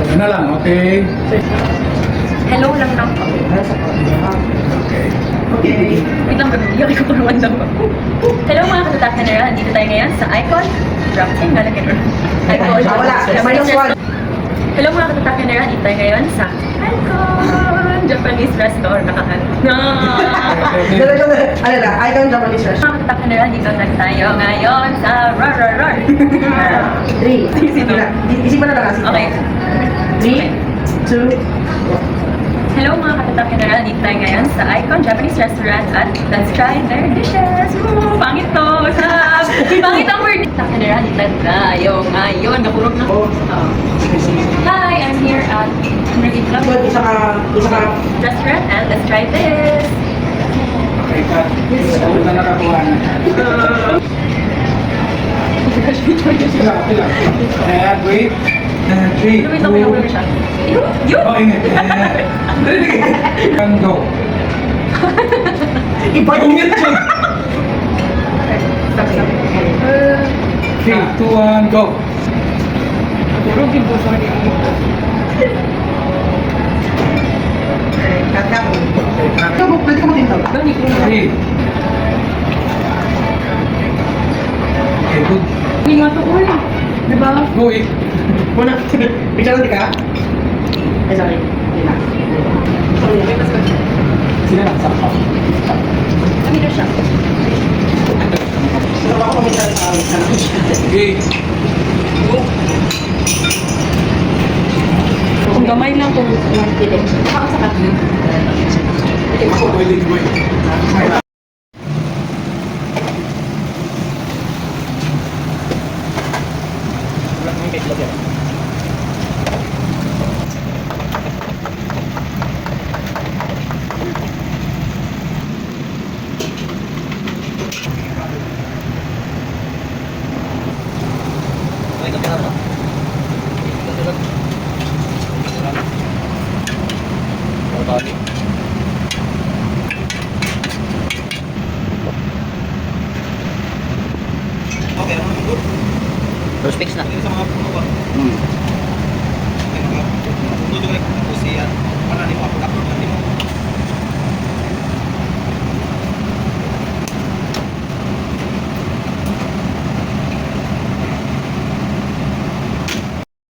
Yan na lang, okay? Hello lang lang po. Okay. Okay. Wait lang, iyak ko pa naman daw. Hello mga katatak na nara, dito tayo ngayon sa Icon. Drop in, lalagyan ko. Icon. Wala. Minus one. Hello mga katatak na nara, dito tayo ngayon sa Icon. Japanese restaurant. Nakakal. No! Ano na? Icon Japanese Mga restaurant. katatak na nara, dito na tayo ngayon sa Rar Rar Rar. 3. Isipan na lang. Okay. 3, 2, Hello mga katatak na nara, dito tayo ngayon sa Icon Japanese restaurant at let's try their dishes. Woo! Pangit to! Pangit ang word! Katatak na nara, dito tayo ngayon. Kapurog na ko. Hi, I'm here at American Club good. Isa ka. restaurant and let's try this. Okay, cut. Huwag na nakakuha na. Okay lang, okay lang. And wait. 3, 2, Wait lang, wait lang siya. Yun! Oh, ingat. And go. Iba yung Ingat siya. 3, 2, 1, go. Kapurog yung puso niya. Kat. Pwede ka matintaw. Dami ko na. 3. Okay, good. Hindi nga to, uy. Diba? Go, eh. Muna. Picture lang di ka? Ay, sorry. Hindi na. Sila lang, sakto. Kami na siya. Pero ako pamicture sa Okay. Kung gamay lang kung piling. Ako sa kapli. Ako, pwede, pwede. First fix na. Sa mga puno ba?